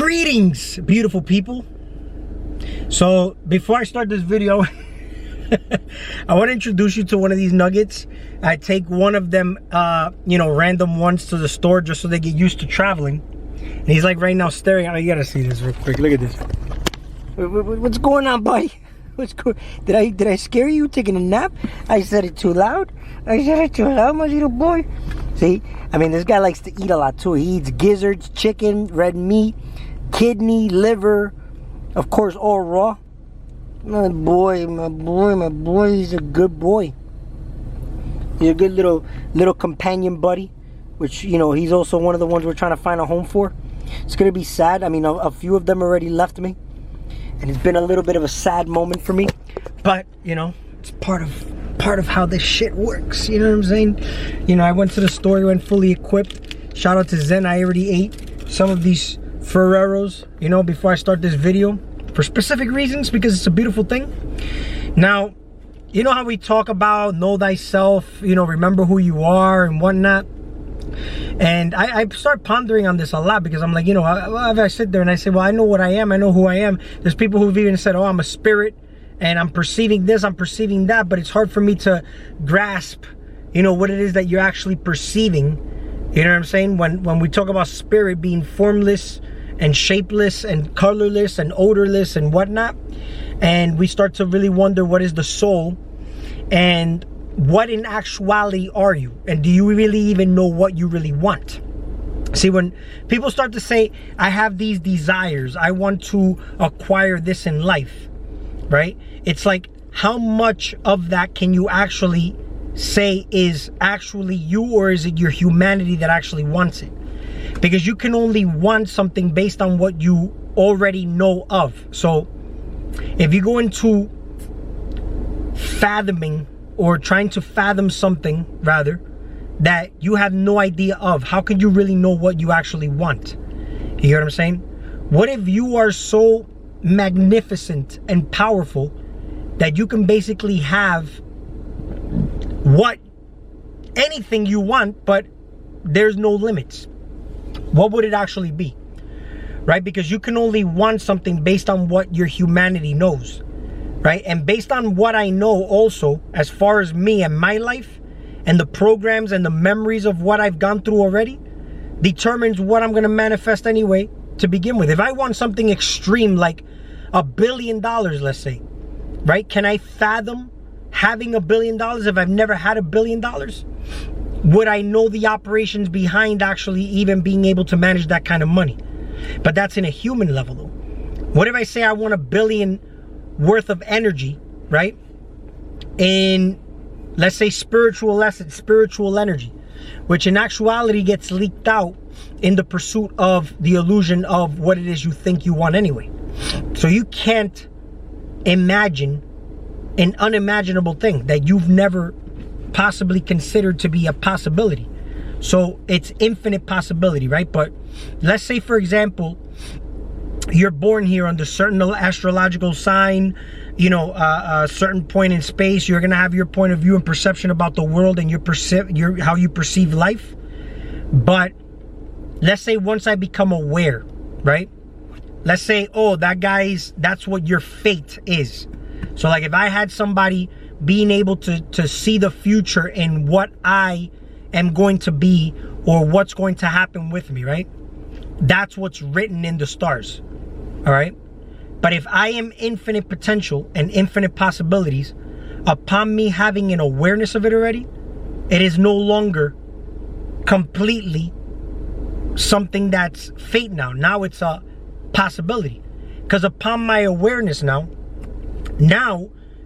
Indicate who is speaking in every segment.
Speaker 1: Greetings, beautiful people. So before I start this video, I want to introduce you to one of these nuggets. I take one of them, random ones to the store just so they get used to traveling. And he's like right now staring at me. You gotta see this real quick. Look at this. What's going on, buddy? What's going? Did I scare you taking a nap? I said it too loud. I said it too loud, my little boy. See, I mean, this guy likes to eat a lot too. He eats gizzards, chicken, red meat, kidney, liver, of course, all raw. My boy, he's a good boy. He's a good little companion buddy, which, you know, he's also one of the ones we're trying to find a home for. It's gonna be sad. I mean, a few of them already left me, and it's been a little bit of a sad moment for me, but you know, it's part of how this shit works. You know what I'm saying? You know, I went to the store, went fully equipped. Shout out to Zen. I already ate some of these Ferreros, you know, before I start this video, for specific reasons, because it's a beautiful thing. Now, you know how we talk about know thyself, you know, remember who you are and whatnot. And I start pondering on this a lot, because I'm like, you know, I sit there and I say, well, I know what I am, I know who I am. There's people who've even said, oh, I'm a spirit and I'm perceiving this, I'm perceiving that, but it's hard for me to grasp, you know, what it is that you're actually perceiving. You know what I'm saying? When we talk about spirit being formless and shapeless and colorless and odorless and whatnot, and we start to really wonder, what is the soul, and what in actuality are you, and do you really even know what you really want? See, when people start to say, I have these desires, I want to acquire this in life, right? It's like, how much of that can you actually say is actually you, or is it your humanity that actually wants it? Because you can only want something based on what you already know of. So if you go into fathoming, or trying to fathom something rather, that you have no idea of, how can you really know what you actually want? You hear what I'm saying? What if you are so magnificent and powerful that you can basically have anything you want, but there's no limits? What would it actually be? Right? Because you can only want something based on what your humanity knows. Right? And based on what I know also, as far as me and my life, and the programs and the memories of what I've gone through already, determines what I'm going to manifest anyway to begin with. If I want something extreme like $1 billion, let's say, right? Can I fathom having $1 billion if I've never had $1 billion? Would I know the operations behind actually even being able to manage that kind of money? But that's in a human level though. What if I say I want $1 billion worth of energy, right? In, let's say, spiritual essence, spiritual energy, which in actuality gets leaked out in the pursuit of the illusion of what it is you think you want anyway. So you can't imagine an unimaginable thing that you've never possibly considered to be a possibility. So it's infinite possibility, right? But let's say, for example, you're born here under certain astrological sign, you know, a certain point in space. You're going to have your point of view and perception about the world and how you perceive life. But let's say once I become aware, right? Let's say, oh, that's what your fate is. So like if I had somebody being able to see the future and what I am going to be, or what's going to happen with me, right? That's what's written in the stars. All right. But if I am infinite potential and infinite possibilities, upon me having an awareness of it already, it is no longer completely something that's fate now. Now it's a possibility. Because upon my awareness now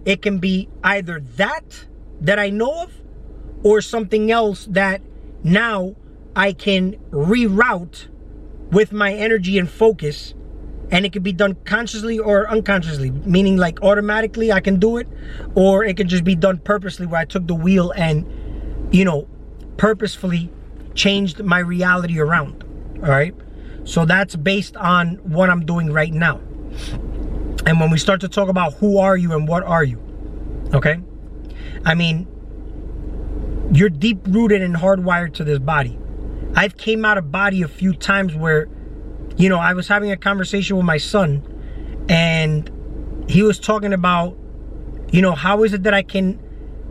Speaker 1: it can be either that I know of, or something else that now I can reroute with my energy and focus. And it can be done consciously or unconsciously, meaning like automatically I can do it, or it can just be done purposely, where I took the wheel and, you know, purposefully changed my reality around. All right. So that's based on what I'm doing right now. And when we start to talk about who are you and what are you, okay? I mean, you're deep rooted and hardwired to this body. I've came out of body a few times where you know, I was having a conversation with my son, and he was talking about, you know, how is it that I can,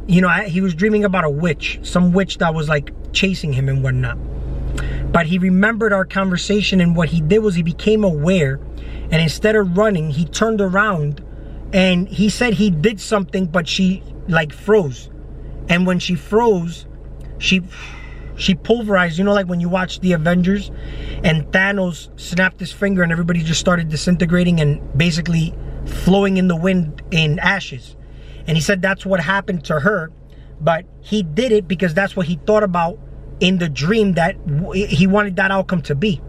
Speaker 1: you know, he was dreaming about a witch, some witch that was like chasing him and whatnot. But he remembered our conversation, and what he did was he became aware, and instead of running, he turned around, and he said he did something, but she like froze. And when she froze, she pulverized, you know, like when you watch the Avengers and Thanos snapped his finger and everybody just started disintegrating and basically flowing in the wind in ashes. And he said that's what happened to her, but he did it because that's what he thought about in the dream, that he wanted that outcome to be.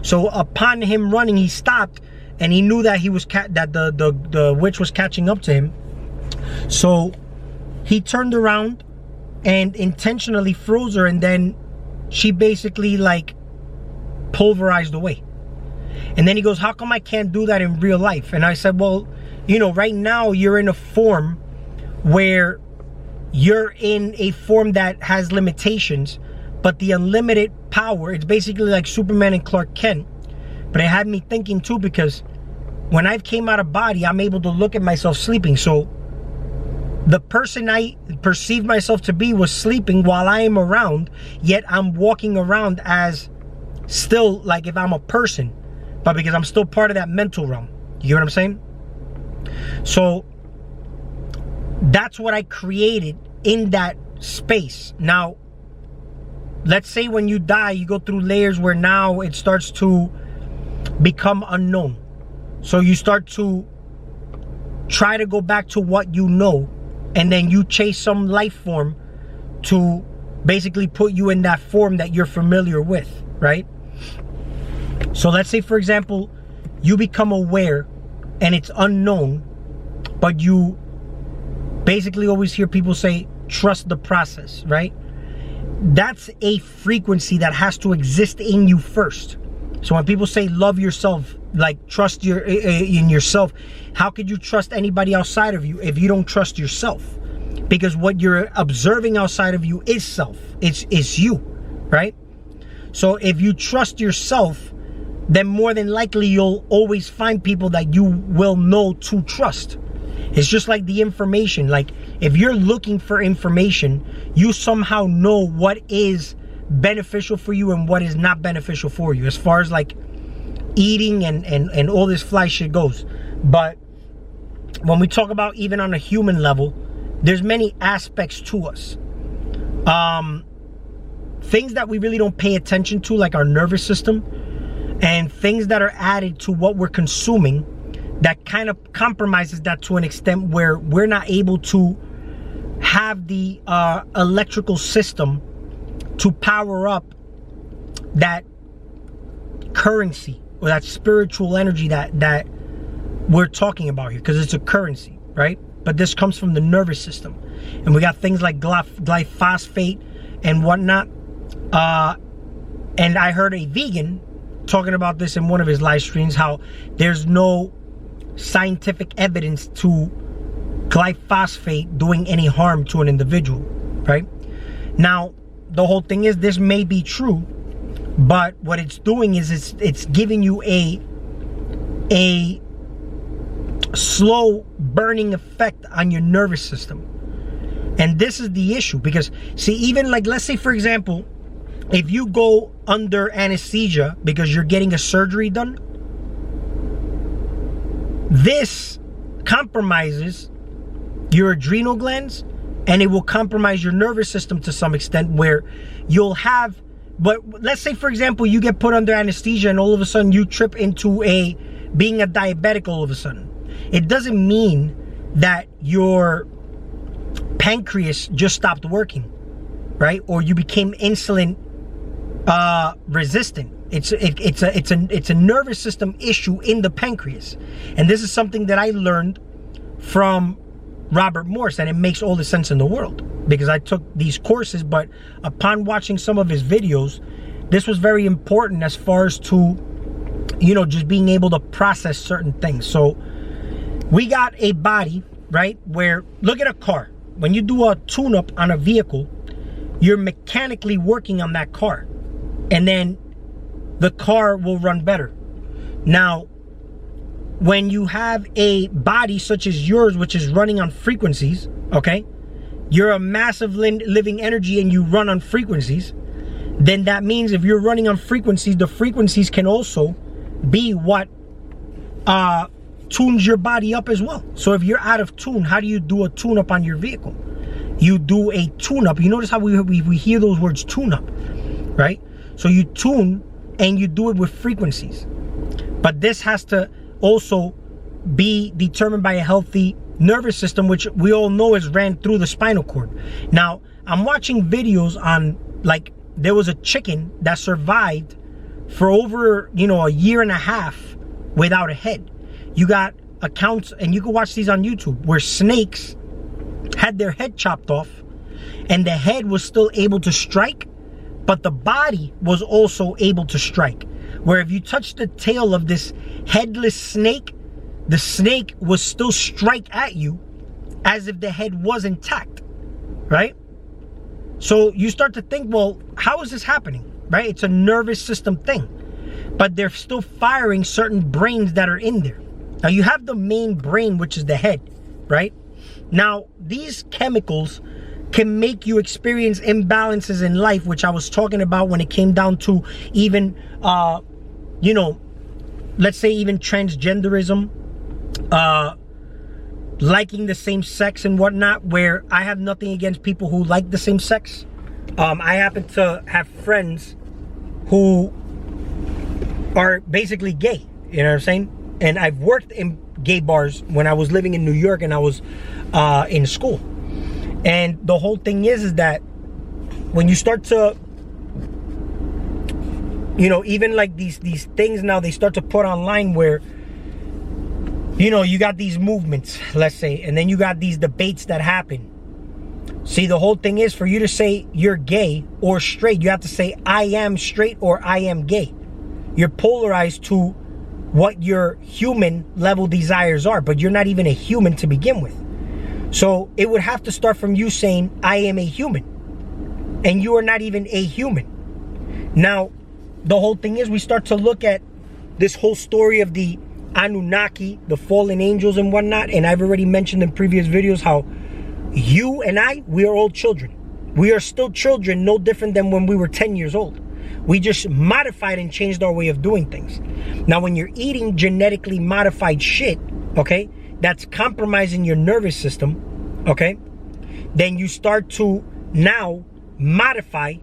Speaker 1: So upon him running, he stopped, and he knew that he was that the witch was catching up to him. So he turned around and intentionally froze her, and then she basically like pulverized away. And then he goes, how come I can't do that in real life? And I said, well, you know, right now you're in a form where you're in a form that has limitations, but the unlimited power, it's basically like Superman and Clark Kent. But it had me thinking too, because when I came out of body, I'm able to look at myself sleeping. So the person I perceived myself to be was sleeping while I am around, yet I'm walking around as still like if I'm a person, but because I'm still part of that mental realm. You get what I'm saying? So that's what I created in that space. Now, let's say when you die, you go through layers where now it starts to become unknown. So you start to try to go back to what you know, and then you chase some life form to basically put you in that form that you're familiar with, right? So let's say, for example, you become aware and it's unknown, but you basically always hear people say, trust the process, right? That's a frequency that has to exist in you first. So when people say love yourself, like trust in yourself, how could you trust anybody outside of you if you don't trust yourself? Because what you're observing outside of you is self. It's you, right? So if you trust yourself, then more than likely you'll always find people that you will know to trust. It's just like the information. Like if you're looking for information, you somehow know what is beneficial for you and what is not beneficial for you, as far as like eating and all this fly shit goes. But when we talk about even on a human level, there's many aspects to us. Things that we really don't pay attention to, like our nervous system, and things that are added to what we're consuming that kind of compromises that to an extent where we're not able to have the electrical system to power up that currency or that spiritual energy that we're talking about here, because it's a currency, right? But this comes from the nervous system, and we got things like glyphosate and whatnot. And I heard a vegan talking about this in one of his live streams, how there's no scientific evidence to glyphosate doing any harm to an individual, right? Now, the whole thing is, this may be true, but what it's doing is it's giving you a slow burning effect on your nervous system. And this is the issue, because see, even like, let's say for example, if you go under anesthesia because you're getting a surgery done, this compromises your adrenal glands, and it will compromise your nervous system to some extent, where you'll have, but let's say for example, you get put under anesthesia and all of a sudden you trip into being a diabetic all of a sudden. It doesn't mean that your pancreas just stopped working, right? Or you became insulin resistant. It's a nervous system issue in the pancreas. And this is something that I learned from Robert Morse, and it makes all the sense in the world because I took these courses, but upon watching some of his videos, this was very important as far as to, you know, just being able to process certain things. So we got a body, right, where, look at a car. When you do a tune-up on a vehicle, you're mechanically working on that car, and then the car will run better. Now, when you have a body such as yours, which is running on frequencies, okay, you're a massive living energy and you run on frequencies, then that means if you're running on frequencies, the frequencies can also be what tunes your body up as well. So if you're out of tune, how do you do a tune up on your vehicle? You do a tune up. You notice how we hear those words tune up, right? So you tune and you do it with frequencies. But this has to also be determined by a healthy nervous system, which we all know is ran through the spinal cord. Now, I'm watching videos on, like, there was a chicken that survived for over, a year and a half without a head. You got accounts, and you can watch these on YouTube, where snakes had their head chopped off and the head was still able to strike, but the body was also able to strike. Where if you touch the tail of this headless snake, the snake will still strike at you as if the head was intact, right? So you start to think, well, how is this happening, right? It's a nervous system thing, but they're still firing certain brains that are in there. Now you have the main brain, which is the head, right? Now, these chemicals can make you experience imbalances in life, which I was talking about when it came down to even, let's say even transgenderism, liking the same sex and whatnot, where I have nothing against people who like the same sex. I happen to have friends who are basically gay, you know what I'm saying? And I've worked in gay bars when I was living in New York and I was in school. And the whole thing is that when you start to, even like these things now, they start to put online where, you got these movements, let's say, and then you got these debates that happen. See, the whole thing is, for you to say you're gay or straight, you have to say I am straight or I am gay. You're polarized to what your human level desires are, but you're not even a human to begin with. So it would have to start from you saying I am a human, and you are not even a human. Now, the whole thing is, we start to look at this whole story of the Anunnaki, the fallen angels and whatnot, and I've already mentioned in previous videos how you and we are all children. We are still children, no different than when we were 10 years old. We just modified and changed our way of doing things. Now, when you're eating genetically modified shit, okay, that's compromising your nervous system, okay, then you start to now modify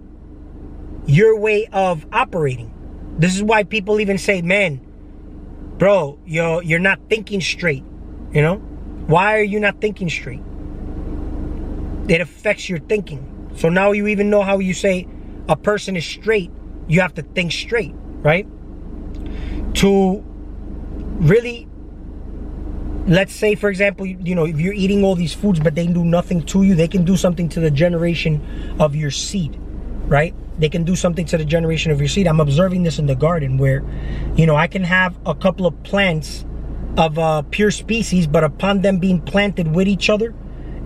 Speaker 1: your way of operating. This is why people even say, man, bro, you're not thinking straight, Why are you not thinking straight? It affects your thinking. So now you even know how you say a person is straight, you have to think straight, right? To really, let's say, for example, if you're eating all these foods but they do nothing to you, they can do something to the generation of your seed, right? They can do something to the generation of your seed. I'm observing this in the garden where, I can have a couple of plants of pure species, but upon them being planted with each other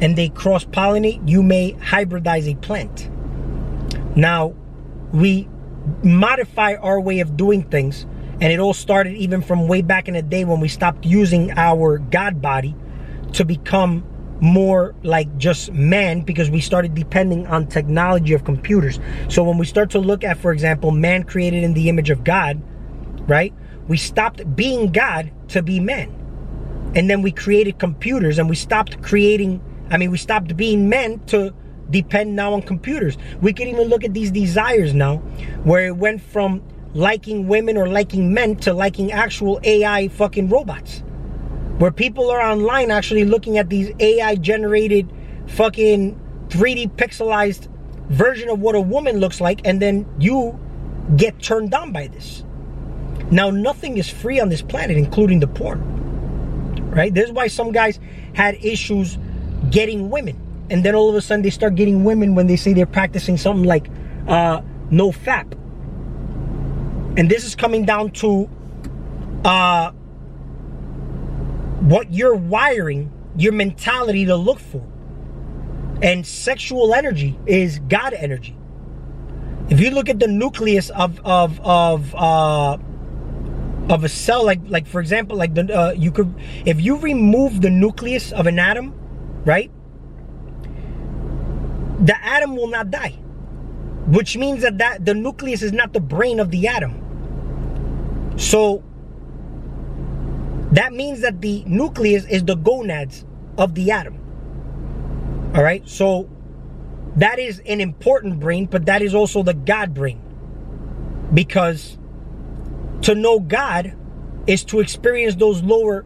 Speaker 1: and they cross-pollinate, you may hybridize a plant. Now, we modify our way of doing things, and it all started even from way back in the day when we stopped using our God body to become more like just man, because we started depending on technology of computers. So when we start to look at, for example, man created in the image of God, right? We stopped being God to be man. And then we created computers, and we stopped being men to depend now on computers. We can even look at these desires now, where it went from liking women or liking men to liking actual AI fucking robots, where people are online actually looking at these AI generated fucking 3D pixelized version of what a woman looks like, and then you get turned on by this. Now, nothing is free on this planet, including the porn, right? This is why some guys had issues getting women, and then all of a sudden they start getting women when they say they're practicing something like no fap. And this is coming down to what you're wiring your mentality to look for. And sexual energy is God energy. If you look at the nucleus of of a cell, like for example, like you could, if you remove the nucleus of an atom, right, the atom will not die, which means that the nucleus is not the brain of the atom. So that means that the nucleus is the gonads of the atom. All right, so that is an important brain, but that is also the God brain, because to know God is to experience those lower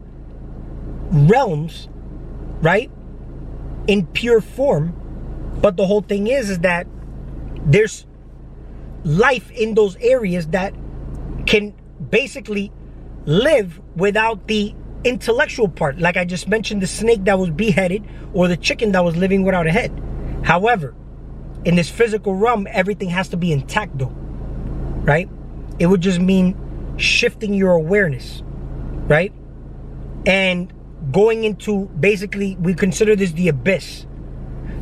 Speaker 1: realms, right, in pure form. But the whole thing is that there's life in those areas that can basically live without the intellectual part. Like I just mentioned, the snake that was beheaded, or the chicken that was living without a head. However, in this physical realm, everything has to be intact though, right? It would just mean shifting your awareness, right? And going into, basically, we consider this the abyss.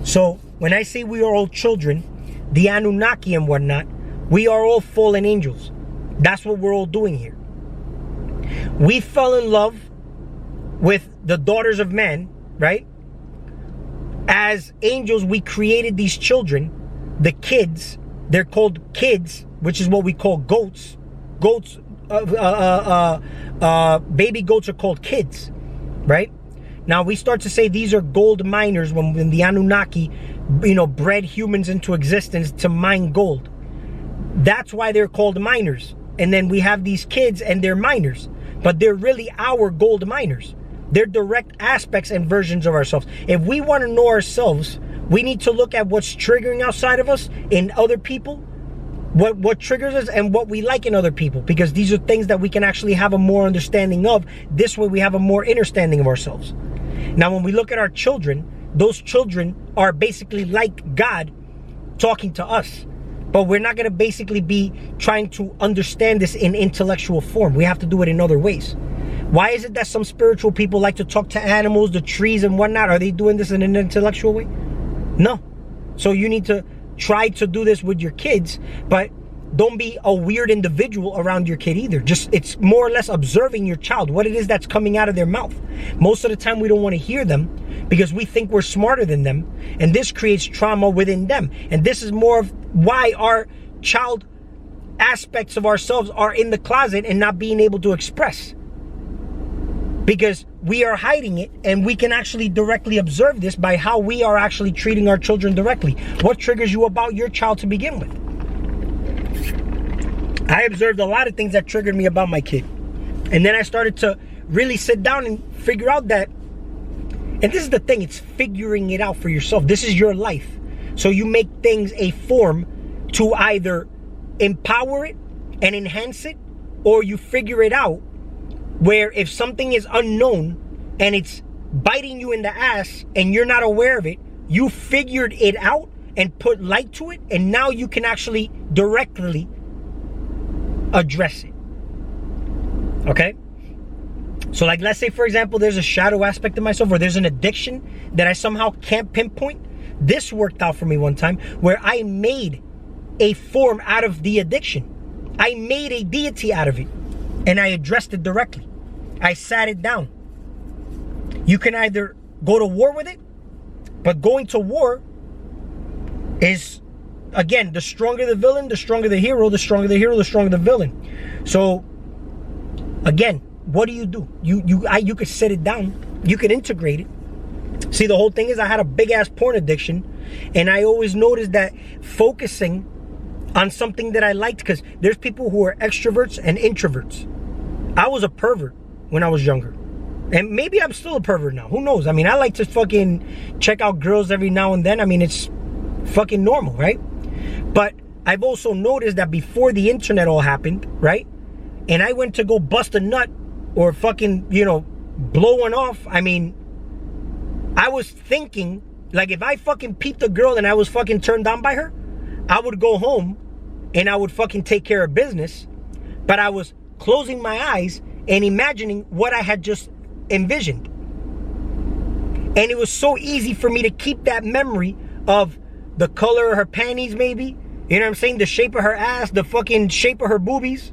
Speaker 1: So when I say we are all children, the Anunnaki and whatnot, we are all fallen angels. That's what we're all doing here. We fell in love with the daughters of man, right? As angels, we created these children, the kids. They're called kids, which is what we call goats. Goats, baby goats are called kids, right? Now we start to say these are gold miners when the Anunnaki, bred humans into existence to mine gold. That's why they're called miners. And then we have these kids and they're miners, but they're really our gold miners. They're direct aspects and versions of ourselves. If we want to know ourselves, we need to look at what's triggering outside of us in other people, what triggers us, and what we like in other people, because these are things that we can actually have a more understanding of. This way we have a more understanding of ourselves. Now when we look at our children, those children are basically like God talking to us. But we're not going to basically be trying to understand this in intellectual form. We have to do it in other ways. Why is it that some spiritual people like to talk to animals, the trees and whatnot? Are they doing this in an intellectual way? No. So you need to try to do this with your kids, but don't be a weird individual around your kid either. It's more or less observing your child, what it is that's coming out of their mouth. Most of the time we don't want to hear them because we think we're smarter than them, and this creates trauma within them. And this is more of why our child aspects of ourselves are in the closet and not being able to express, because we are hiding it. And we can actually directly observe this by how we are actually treating our children directly. What triggers you about your child to begin with? I observed a lot of things that triggered me about my kid, and then I started to really sit down and figure out that, and this is the thing, it's figuring it out for yourself. This is your life. So you make things a form to either empower it and enhance it, or you figure it out where if something is unknown and it's biting you in the ass and you're not aware of it, you figured it out and put light to it, and now you can actually directly address it. Okay? So like, let's say for example, there's a shadow aspect of myself, or there's an addiction that I somehow can't pinpoint. This worked out for me one time where I made a form out of the addiction. I made a deity out of it, and I addressed it directly. I sat it down. You can either go to war with it, but going to war is, again, the stronger the villain, the stronger the hero, the stronger the hero, the stronger the villain. So again, what do? You could sit it down, you could integrate it. See, the whole thing is I had a big ass porn addiction, and I always noticed that focusing on something that I liked, because there's people who are extroverts and introverts. I was a pervert when I was younger, and maybe I'm still a pervert now, who knows? I mean, I like to fucking check out girls every now and then. I mean, it's fucking normal, right? But I've also noticed that before the internet all happened, right, and I went to go bust a nut or fucking, blow one off, I mean, I was thinking, like, if I fucking peeped a girl and I was fucking turned on by her, I would go home and I would fucking take care of business. But I was closing my eyes and imagining what I had just envisioned. And it was so easy for me to keep that memory of the color of her panties, maybe, you know what I'm saying, the shape of her ass, the fucking shape of her boobies,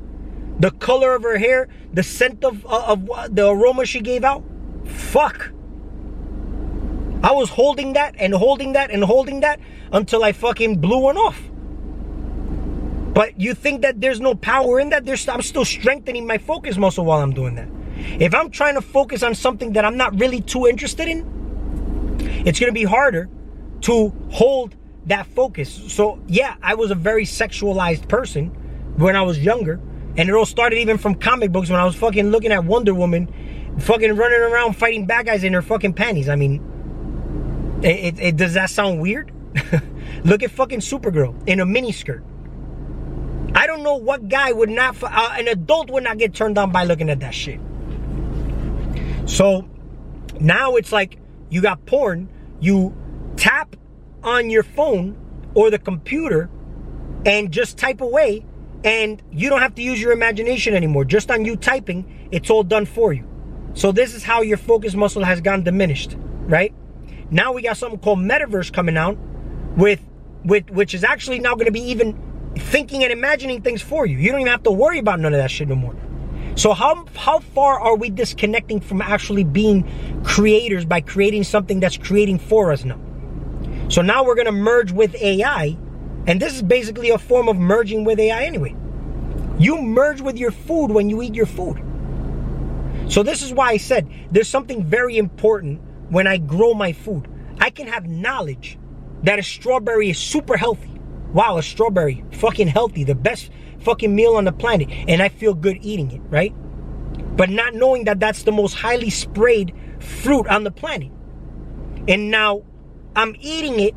Speaker 1: the color of her hair, the scent of the aroma she gave out. Fuck. I was holding that and holding that and holding that until I fucking blew one off. But you think that there's no power in that? I'm still strengthening my focus muscle while I'm doing that. If I'm trying to focus on something that I'm not really too interested in, it's going to be harder to hold that focus. So yeah, I was a very sexualized person when I was younger. And it all started even from comic books when I was fucking looking at Wonder Woman fucking running around fighting bad guys in her fucking panties. I mean, does that sound weird? Look at fucking Supergirl in a miniskirt. I don't know what guy would not, an adult would not get turned on by looking at that shit. So now it's like you got porn, you tap on your phone or the computer and just type away, and you don't have to use your imagination anymore. Just on you typing, it's all done for you. So this is how your focus muscle has gone diminished, right? Now we got something called metaverse coming out which is actually now going to be even thinking and imagining things for you. You don't even have to worry about none of that shit no more. So how far are we disconnecting from actually being creators by creating something that's creating for us now? So now we're going to merge with AI, and this is basically a form of merging with AI anyway. You merge with your food when you eat your food. So this is why I said there's something very important when I grow my food. I can have knowledge that a strawberry is super healthy. Wow, a strawberry, fucking healthy, the best fucking meal on the planet, and I feel good eating it, right? But not knowing that that's the most highly sprayed fruit on the planet. And now I'm eating it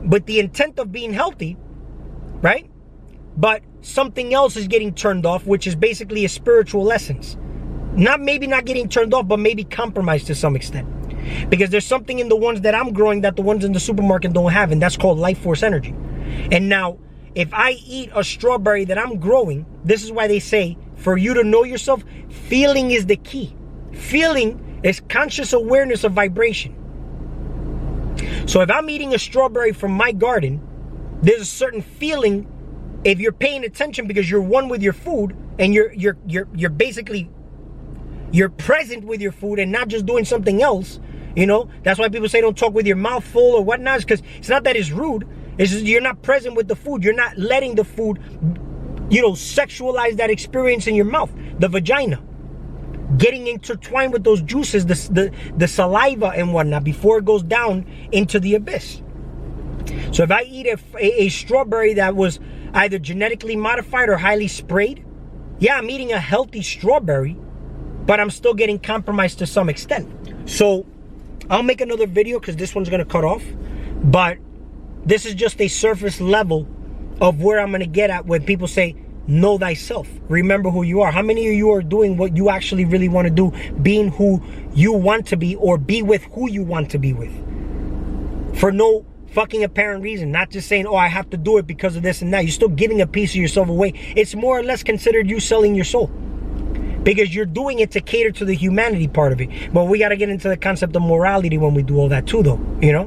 Speaker 1: with the intent of being healthy, right? But something else is getting turned off, which is basically a spiritual essence. Maybe not getting turned off, but maybe compromised to some extent. Because there's something in the ones that I'm growing that the ones in the supermarket don't have, and that's called life force energy. And now, if I eat a strawberry that I'm growing, this is why they say, for you to know yourself, feeling is the key. Feeling is conscious awareness of vibration. So if I'm eating a strawberry from my garden, there's a certain feeling if you're paying attention because you're one with your food and you're basically you're present with your food and not just doing something else. You know, that's why people say don't talk with your mouth full or whatnot, because it's not that it's rude. It's just you're not present with the food. You're not letting the food, you know, sexualize that experience in your mouth, the vagina. Getting intertwined with those juices, the saliva and whatnot before it goes down into the abyss. So if I eat a strawberry that was either genetically modified or highly sprayed, yeah, I'm eating a healthy strawberry, but I'm still getting compromised to some extent. So I'll make another video because this one's going to cut off. But this is just a surface level of where I'm going to get at when people say, know thyself. Remember who you are. How many of you are doing what you actually really want to do, being who you want to be, or be with who you want to be with? For no fucking apparent reason. Not just saying, oh, I have to do it because of this and that. You're still giving a piece of yourself away. It's more or less considered you selling your soul, because you're doing it to cater to the humanity part of it. But we got to get into the concept of morality when we do all that too, though, you know?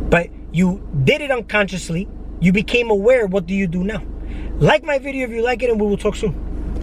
Speaker 1: But you did it unconsciously. You became aware. What do you do now? Like my video if you like it, and we will talk soon.